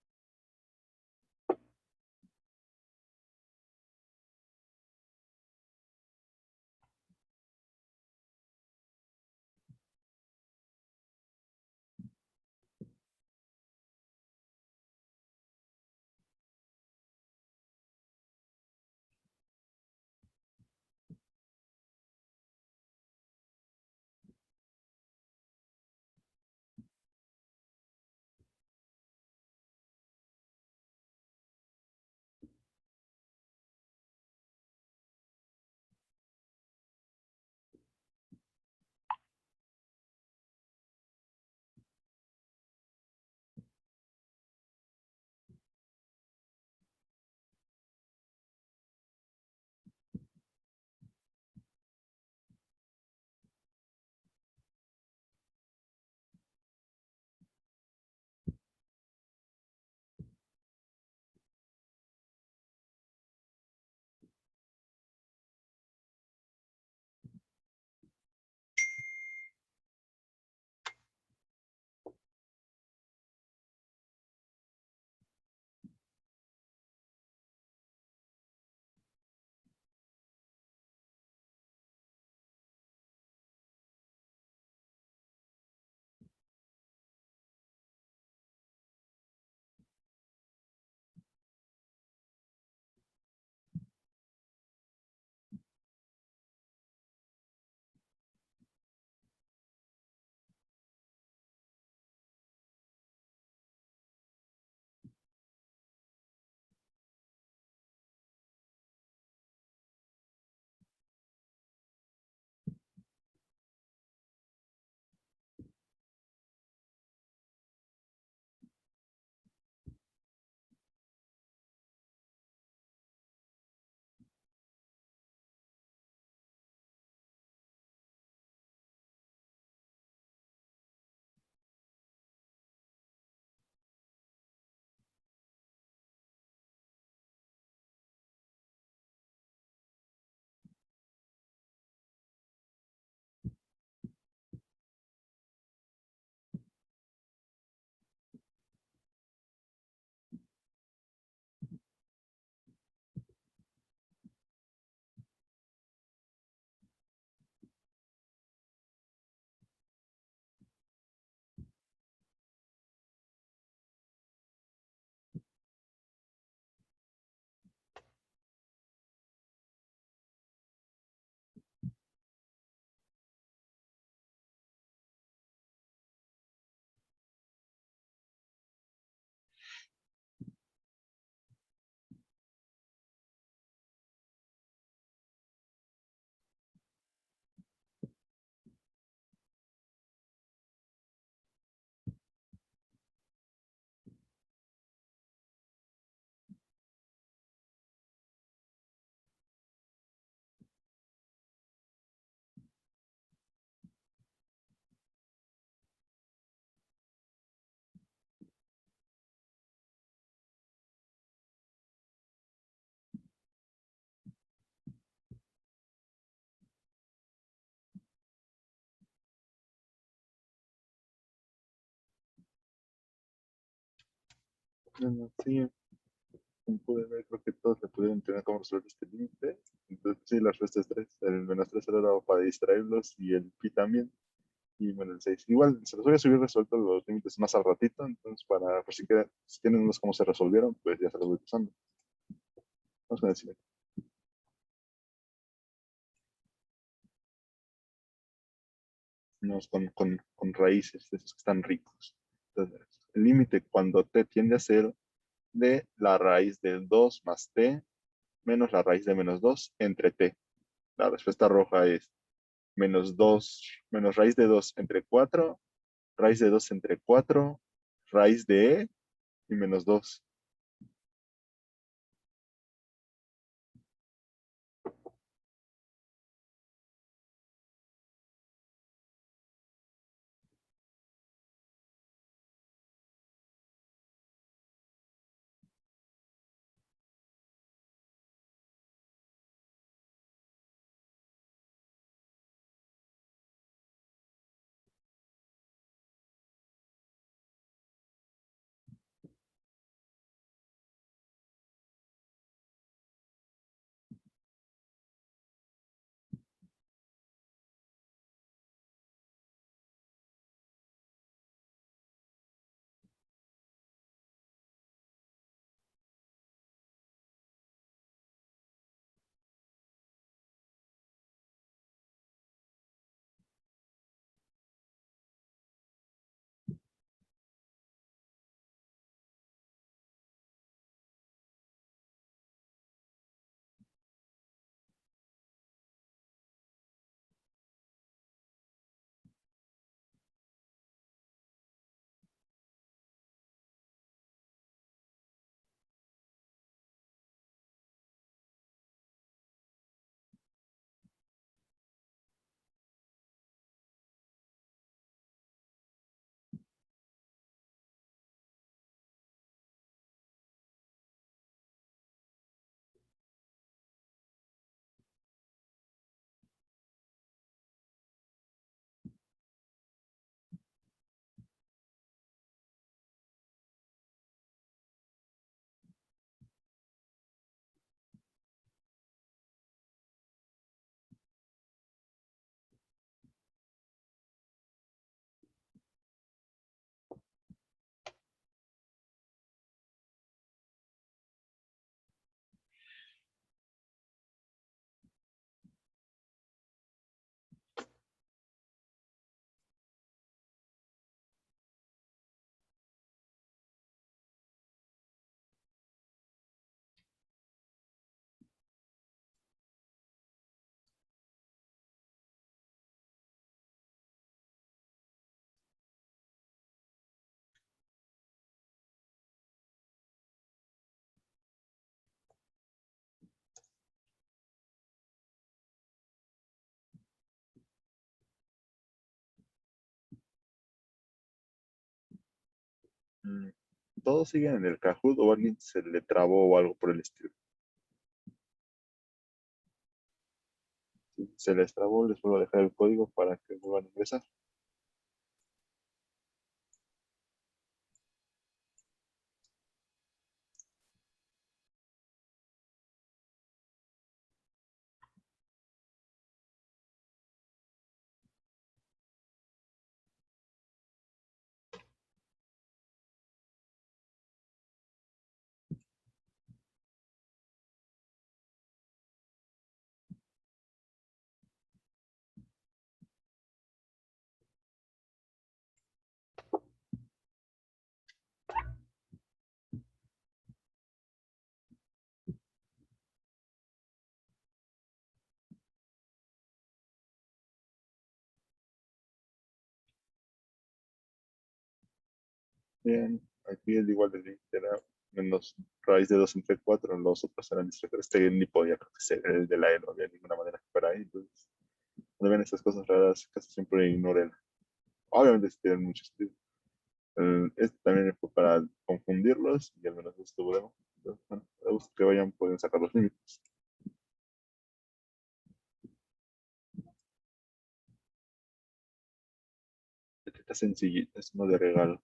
Bueno, sí, como pueden ver, creo que todos le pudieron entender cómo resolver este límite. Entonces, sí, las restas 3. El menos 3 era dado para distraerlos y el pi también. Y bueno, el 6. Igual se los voy a subir resueltos los límites más al ratito. Entonces, para por si, si tienen unos cómo se resolvieron, pues ya se los voy pasando. Vamos con el siguiente. Unos con raíces, de esos que están ricos. Entonces, el límite cuando t tiende a 0 de la raíz del 2 más t menos la raíz de menos 2 entre t. La respuesta roja es menos 2 menos raíz de 2 entre 4, raíz de 2 entre 4, raíz de e y menos 2. Todos siguen en el Kahoot o alguien se le trabó o algo por el estilo. Si se les trabó, les vuelvo a dejar el código para que vuelvan a ingresar. Bien, aquí es igual de límite, era menos raíz de 2 entre 4, los otros eran distractores. Este ni podía ser el de la E, no había ninguna manera que fuera ahí. Entonces, cuando ven estas cosas raras, casi siempre ignoren. Obviamente, si tienen mucho sentido. Este también fue para confundirlos y al menos esto bueno. Entonces, bueno, a los que vayan pueden sacar los límites. Esta sencillita, es uno de regalo.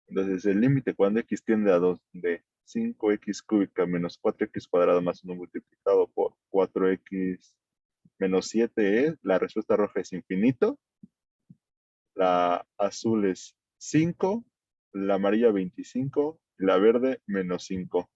Entonces, el límite cuando x tiende a 2 de 5x cúbica menos 4x cuadrado más 1 multiplicado por 4x menos 7 es, la respuesta roja es infinito, la azul es 5, la amarilla 25, y la verde menos 5.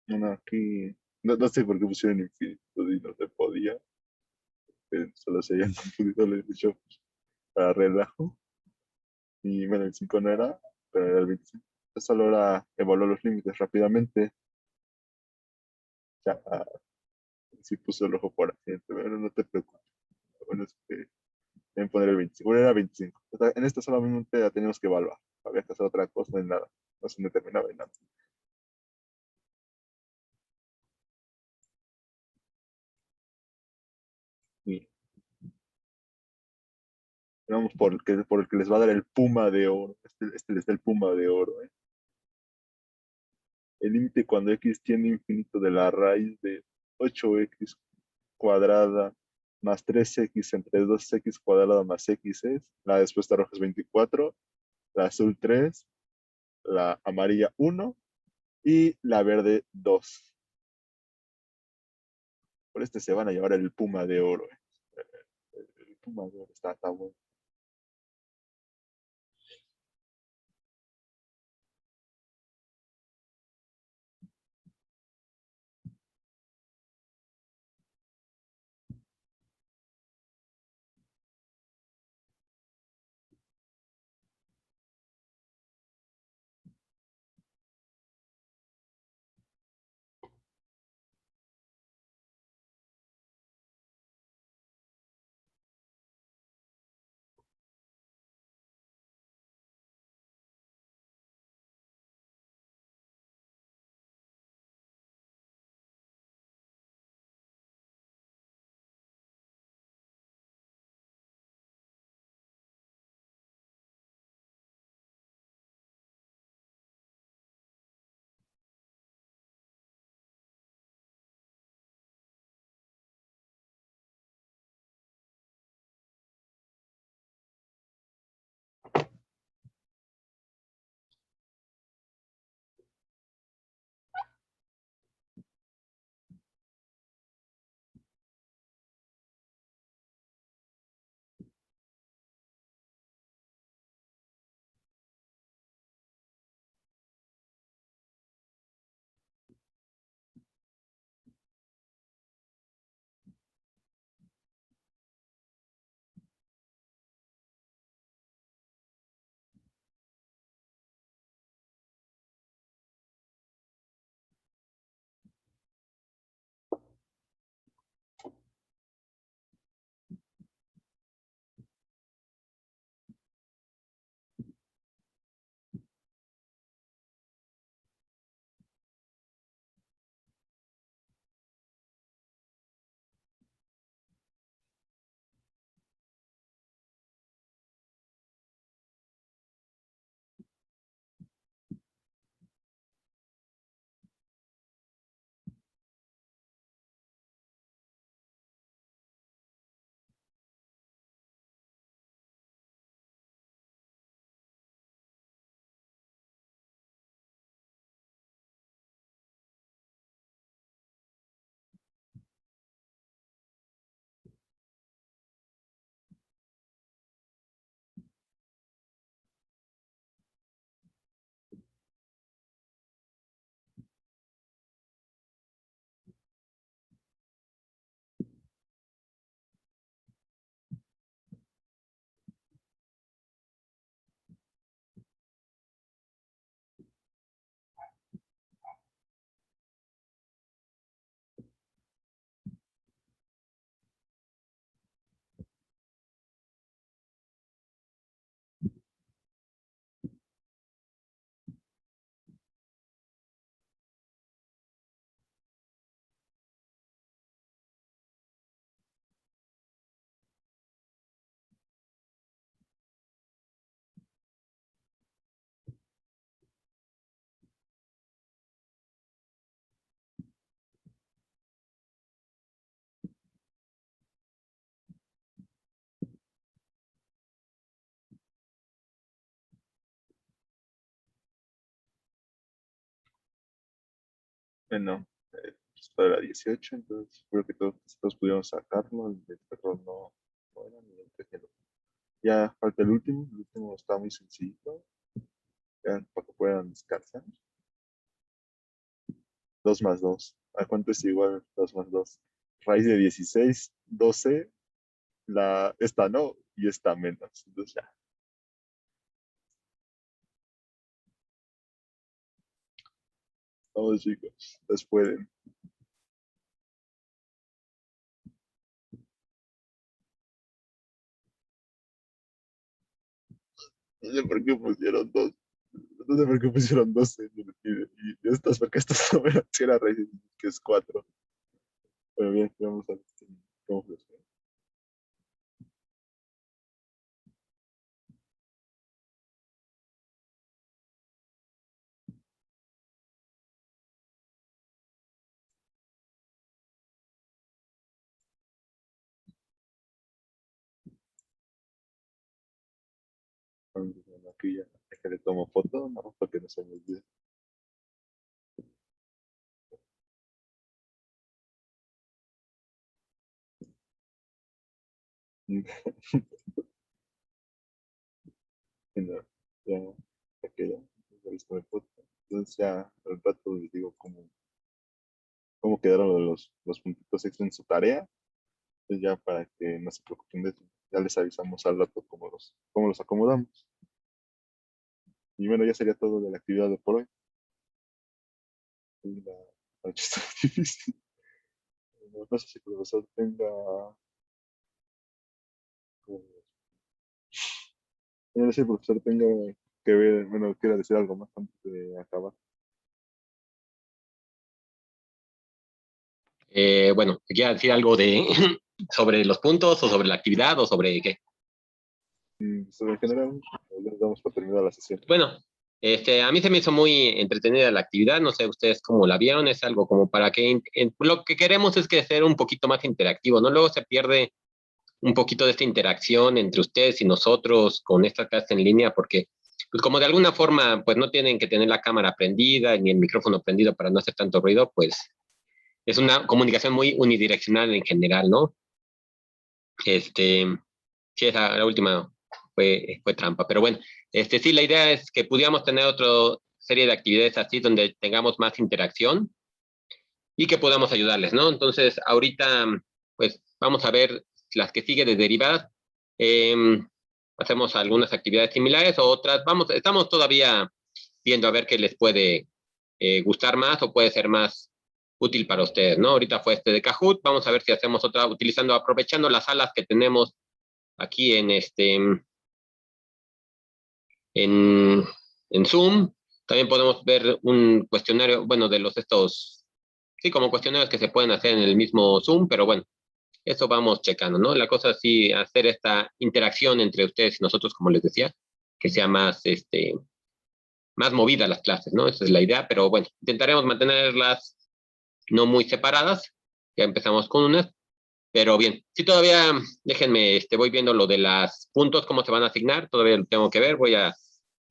Bueno, aquí no sé por qué pusieron infinito y no se podía, solo se habían confundido, les he dicho para relajo. Y bueno, el 5 no era, pero era el 25. Solo era evaluar los límites rápidamente. Ya, sí puso el ojo por accidente, pero no te preocupes. Lo bueno es que deben poner el 25. Bueno, era 25. O sea, en esta solamente la teníamos que evaluar. No había que hacer otra cosa en nada. No se determinaba en nada. Y vamos por el que les va a dar el puma de oro. Este les da el puma de oro. El límite cuando x tiene infinito de la raíz de 8x cuadrada más 3x entre 2x cuadrada más x es. La respuesta roja es 24, la azul 3, la amarilla 1 y la verde 2. Por este se van a llevar el puma de oro. El puma de oro está bueno. Bueno, esto era 18, entonces creo que todos pudimos sacarlo. El de terror no era ni el tercero. Ya falta el último está muy sencillito, ya para que puedan descansar. 2 más 2. ¿A cuánto es igual 2 más 2? Raíz de 16, 12, esta no y esta menos. Entonces ya. Vamos chicos, ustedes pueden. No sé por qué pusieron 2. No sé por qué pusieron 12. Y estas, porque estas no eran, si era raíz de que es 4. Pero bien, vamos a ver cómo funciona. Bueno, aquí ya le tomo foto, no, para que no se me olvide. Bueno, ya quedó, ya listo mi foto. Entonces ya al rato les digo cómo quedaron los puntitos extra en su tarea. Entonces ya para que no se preocupen de eso, ya les avisamos al rato cómo los acomodamos. Y bueno, ya sería todo de la actividad de por hoy. La noche está difícil. No sé si el profesor tenga, no sé si el profesor tenga que ver, bueno, quiera decir algo más antes de acabar. Bueno, ¿te quiero decir algo de sobre los puntos o sobre la actividad o sobre qué? Sobre en general, les damos por terminada la sesión. Bueno, a mí se me hizo muy entretenida la actividad, no sé ustedes cómo la vieron, es algo como para que lo que queremos es que sea un poquito más interactivo, ¿no? Luego se pierde un poquito de esta interacción entre ustedes y nosotros con esta clase en línea, porque pues como de alguna forma pues no tienen que tener la cámara prendida ni el micrófono prendido para no hacer tanto ruido, pues es una comunicación muy unidireccional en general, ¿no? Sí, esa, la última fue trampa, pero bueno, sí, la idea es que pudiéramos tener otra serie de actividades así donde tengamos más interacción y que podamos ayudarles, ¿no? Entonces, ahorita, pues vamos a ver las que sigue de derivadas. Hacemos algunas actividades similares o otras. Estamos todavía viendo a ver qué les puede gustar más o puede ser más útil para ustedes, ¿no? Ahorita fue este de Kahoot. Vamos a ver si hacemos otra aprovechando las salas que tenemos aquí en, en Zoom. También podemos ver un cuestionario, bueno, de sí, como cuestionarios que se pueden hacer en el mismo Zoom, pero bueno, eso vamos checando, ¿no? La cosa es sí hacer esta interacción entre ustedes y nosotros, como les decía, que sea más movida las clases, ¿no? Esa es la idea, pero bueno, intentaremos mantenerlas no muy separadas. Ya empezamos con unas, pero bien, sí todavía, déjenme, voy viendo lo de los puntos, cómo se van a asignar, todavía lo tengo que ver, voy a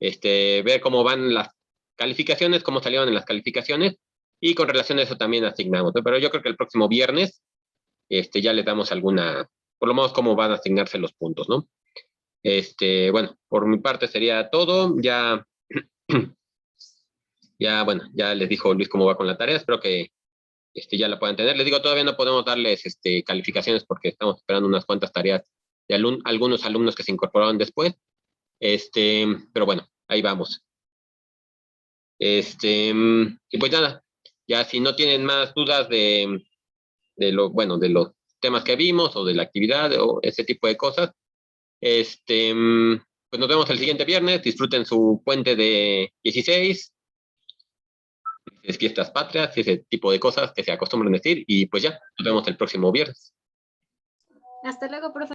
ver cómo van las calificaciones, cómo salieron en las calificaciones, y con relación a eso también asignamos, ¿no? Pero yo creo que el próximo viernes ya les damos por lo menos cómo van a asignarse los puntos, ¿no? Bueno, por mi parte sería todo, bueno, ya les dijo Luis cómo va con la tarea, espero que ya la puedan tener. Les digo, todavía no podemos darles calificaciones porque estamos esperando unas cuantas tareas de algunos alumnos que se incorporaron después, pero bueno, ahí vamos. Y pues nada, ya si no tienen más dudas bueno, de los temas que vimos o de la actividad o ese tipo de cosas, pues nos vemos el siguiente viernes, disfruten su puente de 16, fiestas patrias, ese tipo de cosas que se acostumbran a decir, y pues ya, nos vemos el próximo viernes. Hasta luego, profe.